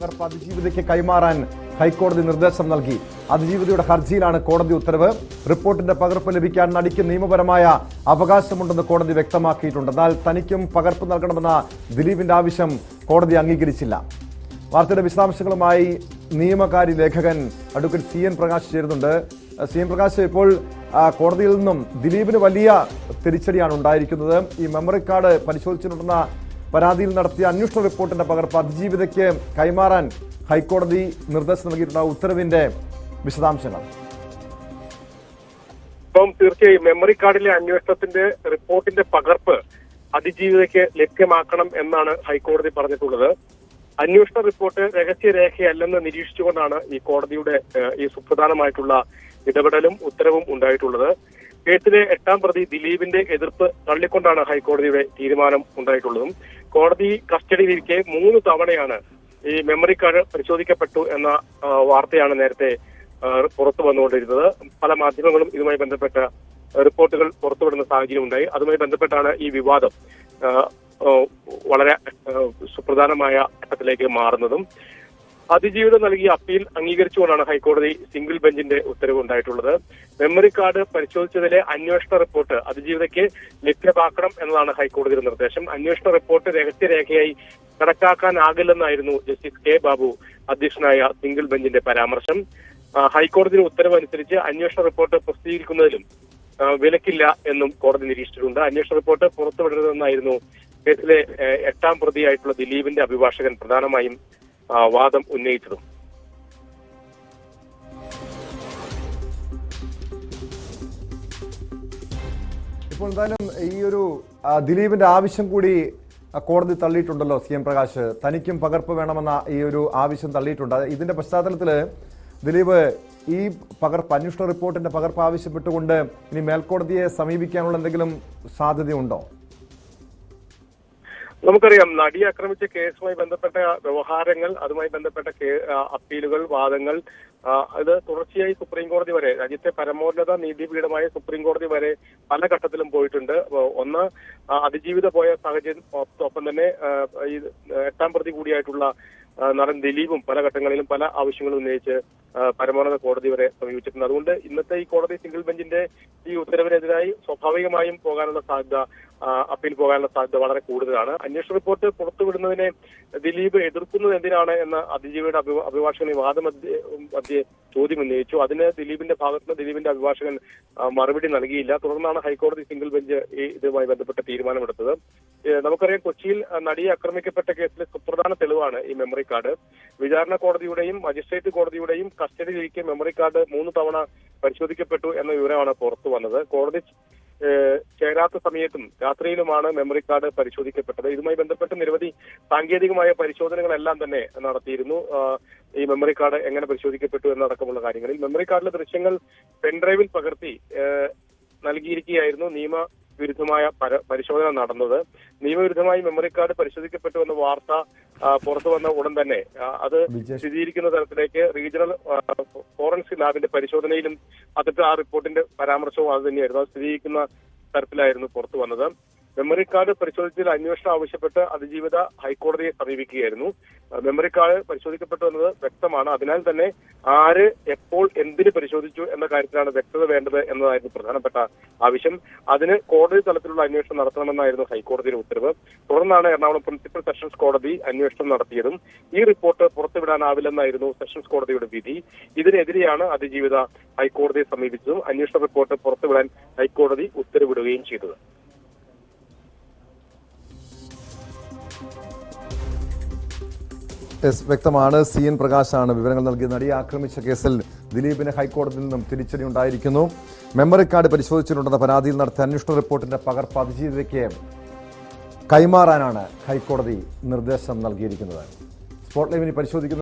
പകർപ്പ് അതിജീവിതയ്ക്ക് കൈമാറാൻ ഹൈക്കോടതി നിർദ്ദേശം നൽകി. അതിജീവിതയുടെ ഹർജിയിലാണ് കോടതി ഉത്തരവ്. റിപ്പോർട്ടിന്റെ പകർപ്പ് ലഭിക്കാൻ നടിക്ക് നിയമപരമായ അവകാശമുണ്ടെന്ന് കോടതി വ്യക്തമാക്കിയിട്ടുണ്ട്. എന്നാൽ തനിക്കും പകർപ്പ് നൽകണമെന്ന ദിലീപിന്റെ ആവശ്യം കോടതി അംഗീകരിച്ചില്ല. വാർത്തയുടെ വിശദാംശങ്ങളുമായി നിയമകാര്യ ലേഖകൻ അഡ്വക്കേറ്റ് CN പ്രകാശ് ചേരുന്നുണ്ട്. CN പ്രകാശ്, ഇപ്പോൾ കോടതിയിൽ നിന്നും ദിലീപിന് വലിയ തിരിച്ചടിയാണ് ഉണ്ടായിരിക്കുന്നത്. ഈ മെമ്മറി കാർഡ് പരിശോധിച്ചിട്ടുണ്ടെന്ന പരാതിയിൽ നടത്തിയ അന്വേഷണ റിപ്പോർട്ടിന്റെ പകർപ്പ് അതിജീവിതയ്ക്ക് കൈമാറാൻ ഹൈക്കോടതി നിർദ്ദേശം നൽകിയിട്ടുള്ള ഉത്തരവിന്റെ വിശദാംശങ്ങൾ. തീർച്ചയായും മെമ്മറി കാർഡിലെ അന്വേഷണത്തിന്റെ റിപ്പോർട്ടിന്റെ പകർപ്പ് അതിജീവിതയ്ക്ക് ലഭ്യമാക്കണം എന്നാണ് ഹൈക്കോടതി പറഞ്ഞിട്ടുള്ളത്. അന്വേഷണ റിപ്പോർട്ട് രഹസ്യരേഖയല്ലെന്ന് നിരീക്ഷിച്ചുകൊണ്ടാണ് ഈ കോടതിയുടെ ഈ സുപ്രധാനമായിട്ടുള്ള ഇടപെടലും ഉത്തരവും ഉണ്ടായിട്ടുള്ളത്. കേസിലെ 8ാം പ്രതി ദിലീപിന്റെ എതിർപ്പ് തള്ളിക്കൊണ്ടാണ് ഹൈക്കോടതിയുടെ തീരുമാനം ഉണ്ടായിട്ടുള്ളതും. കോടതി കസ്റ്റഡിയിലിരിക്കെ 3 തവണയാണ് ഈ മെമ്മറി കാർഡ് പരിശോധിക്കപ്പെട്ടു എന്ന വാർത്തയാണ് നേരത്തെ പുറത്തു വന്നുകൊണ്ടിരുന്നത്. പല മാധ്യമങ്ങളും ഇതുമായി ബന്ധപ്പെട്ട റിപ്പോർട്ടുകൾ പുറത്തുവിടുന്ന സാഹചര്യം ഉണ്ടായി. അതുമായി ബന്ധപ്പെട്ടാണ് ഈ വിവാദം വളരെ സുപ്രധാനമായ ഘട്ടത്തിലേക്ക് മാറുന്നതും. അതിജീവിതം നൽകിയ അപ്പീൽ അംഗീകരിച്ചുകൊണ്ടാണ് ഹൈക്കോടതി സിംഗിൾ ബെഞ്ചിന്റെ ഉത്തരവ് ഉണ്ടായിട്ടുള്ളത്. മെമ്മറി കാർഡ് പരിശോധിച്ചതിലെ അന്വേഷണ റിപ്പോർട്ട് അതിജീവിതയ്ക്ക് ലഭ്യമാക്കണം എന്നതാണ് ഹൈക്കോടതിയുടെ നിർദ്ദേശം. അന്വേഷണ റിപ്പോർട്ട് രഹസ്യരേഖയായി കണക്കാക്കാനാകില്ലെന്നായിരുന്നു ജസ്റ്റിസ് K. ബാബു അധ്യക്ഷനായ സിംഗിൾ ബെഞ്ചിന്റെ പരാമർശം. ഹൈക്കോടതിയുടെ ഉത്തരവ് അനുസരിച്ച് അന്വേഷണ റിപ്പോർട്ട് പ്രസിദ്ധീകരിക്കുന്നതിലും വിലക്കില്ല എന്നും കോടതി നിരീക്ഷിച്ചിട്ടുണ്ട്. അന്വേഷണ റിപ്പോർട്ട് പുറത്തുവിടരുതെന്നായിരുന്നു കേസിലെ 8ാം പ്രതിയായിട്ടുള്ള ദിലീപിന്റെ അഭിഭാഷകൻ പ്രധാനമായും വാദം ഉന്നയിച്ചതും. ഇപ്പോൾ എന്തായാലും ഈ ഒരു ദിലീപിന്റെ ആവശ്യം കൂടി കോടതി തള്ളിയിട്ടുണ്ടല്ലോ. CN പ്രകാശ്, തനിക്കും പകർപ്പ് വേണമെന്ന ഈ ഒരു ആവശ്യം തള്ളിയിട്ടുണ്ട്. ഇതിന്റെ പശ്ചാത്തലത്തില് ദിലീപ് ഈ പകർപ്പ് അന്വേഷണ റിപ്പോർട്ടിന്റെ പകർപ്പ് ആവശ്യപ്പെട്ടുകൊണ്ട് ഇനി മേൽക്കോടതിയെ സമീപിക്കാനുള്ള എന്തെങ്കിലും സാധ്യതയുണ്ടോ? നമുക്കറിയാം, നടിയെ ആക്രമിച്ച കേസുമായി ബന്ധപ്പെട്ട വ്യവഹാരങ്ങൾ, അതുമായി ബന്ധപ്പെട്ട അപ്പീലുകൾ, വാദങ്ങൾ ഇത് തുടർച്ചയായി സുപ്രീം കോടതി വരെ, രാജ്യത്തെ പരമോന്നത നീതിപീഠമായ സുപ്രീം കോടതി വരെ പല ഘട്ടത്തിലും പോയിട്ടുണ്ട്. ഒന്ന്, അതിജീവിത പോയ സാഹചര്യം, ഒപ്പം തന്നെ ഈ 8ാം പ്രതി കൂടിയായിട്ടുള്ള നടൻ ദിലീപും പല ഘട്ടങ്ങളിലും പല ആവശ്യങ്ങളും ഉന്നയിച്ച് പരമോന്നത കോടതി വരെ സമീപിച്ചിട്ടുണ്ട്. അതുകൊണ്ട് ഇന്നത്തെ ഈ കോടതി സിംഗിൾ ബെഞ്ചിന്റെ ഈ ഉത്തരവിനെതിരായി സ്വാഭാവികമായും പോകാനുള്ള സാധ്യത, അപ്പീൽ പോകാനുള്ള സാധ്യത വളരെ കൂടുതലാണ്. അന്വേഷണ റിപ്പോർട്ട് പുറത്തുവിടുന്നതിനെ ദിലീപ് എതിർക്കുന്നത് എന്തിനാണ് എന്ന അതിജീവിയുടെ അഭിഭാഷകൻ ഈ മധ്യേ ചോദ്യം ഉന്നയിച്ചു. അതിന് ദിലീപിന്റെ ഭാഗത്തുനിന്ന് ദിലീപിന്റെ അഭിഭാഷകൻ മറുപടി നൽകിയില്ല. തുടർന്നാണ് ഹൈക്കോടതി സിംഗിൾ ബെഞ്ച് ഇതുമായി ബന്ധപ്പെട്ട തീരുമാനമെടുത്തത്. നമുക്കറിയാം, കൊച്ചിയിൽ നടിയെ ആക്രമിക്കപ്പെട്ട കേസിലെ സുപ്രധാന തെളിവാണ് ഈ മെമ്മറി കാർഡ്. വിചാരണ കോടതിയുടെയും മജിസ്ട്രേറ്റ് കോടതിയുടെയും കസ്റ്റഡിയിലിരിക്കെ മെമ്മറി കാർഡ് 3 തവണ പരിശോധിക്കപ്പെട്ടു എന്ന വിവരമാണ് പുറത്തു വന്നത്. കോടതി ചേരാത്ത സമയത്തും രാത്രിയിലുമാണ് മെമ്മറി കാർഡ് പരിശോധിക്കപ്പെട്ടത്. ഇതുമായി ബന്ധപ്പെട്ട് നിരവധി സാങ്കേതികമായ പരിശോധനകളെല്ലാം തന്നെ നടത്തിയിരുന്നു. ഈ മെമ്മറി കാർഡ് എങ്ങനെ പരിശോധിക്കപ്പെട്ടു എന്നടക്കമുള്ള കാര്യങ്ങളിൽ മെമ്മറി കാർഡിലെ ദൃശ്യങ്ങൾ പെൻഡ്രൈവിൽ പകർത്തി നൽകിയിരിക്കുകയായിരുന്നു നിയമവിരുദ്ധമായ പരിശോധന നടന്നത്. നിയമവിരുദ്ധമായി മെമ്മറി കാർഡ് പരിശോധിക്കപ്പെട്ടു എന്ന വാർത്ത പുറത്തു വന്ന ഉടൻ തന്നെ അത് സ്ഥിരീകരിക്കുന്ന തരത്തിലേക്ക് റീജിയണൽ ഫോറൻസിക് ലാബിന്റെ പരിശോധനയിലും അതിന്റെ ആ റിപ്പോർട്ടിന്റെ പരാമർശവും അത് തന്നെയായിരുന്നു. അത് സ്ഥിരീകരിക്കുന്ന തരത്തിലായിരുന്നു പുറത്തു വന്നത്. മെമ്മറി കാർഡ് പരിശോധിച്ചതിൽ അന്വേഷണം ആവശ്യപ്പെട്ട് അതിജീവിത ഹൈക്കോടതിയെ സമീപിക്കുകയായിരുന്നു. മെമ്മറി കാർഡ് പരിശോധിക്കപ്പെട്ടു എന്നത് വ്യക്തമാണ്. അതിനാൽ തന്നെ ആര് എപ്പോൾ എന്തിന് പരിശോധിച്ചു എന്ന കാര്യത്തിലാണ് വ്യക്തത വേണ്ടത് എന്നതായിരുന്നു പ്രധാനപ്പെട്ട ആവശ്യം. അതിന് കോടതി തലത്തിലുള്ള അന്വേഷണം നടത്തണമെന്നായിരുന്നു ഹൈക്കോടതിയുടെ ഉത്തരവ്. തുടർന്നാണ് എറണാകുളം പ്രിൻസിപ്പൽ സെഷൻസ് കോടതി അന്വേഷണം നടത്തിയതും ഈ റിപ്പോർട്ട് പുറത്തുവിടാനാവില്ലെന്നായിരുന്നു സെഷൻസ് കോടതിയുടെ വിധി. ഇതിനെതിരെയാണ് അതിജീവിത ഹൈക്കോടതിയെ സമീപിച്ചതും അന്വേഷണ റിപ്പോർട്ട് പുറത്തുവിടാൻ ഹൈക്കോടതി ഉത്തരവിടുകയും ചെയ്തത്. വ്യക്തമാണ്. CN പ്രകാശാണ് വിവരങ്ങൾ നൽകിയ. നടിയെ ആക്രമിച്ച കേസിൽ ദിലീപിന് ഹൈക്കോടതിയിൽ നിന്നും തിരിച്ചടി ഉണ്ടായിരിക്കുന്നു. മെമ്മറി കാർഡ് പരിശോധിച്ചിട്ടുണ്ടെന്ന പരാതിയിൽ നടത്തിയ അന്വേഷണ റിപ്പോർട്ടിന്റെ പകർപ്പ് അതിജീവിതയ്ക്ക് കൈമാറാനാണ് ഹൈക്കോടതി നിർദ്ദേശം നൽകിയിരിക്കുന്നത്. സ്പോട്ട് ലൈവിന് പരിശോധിക്കുന്നത്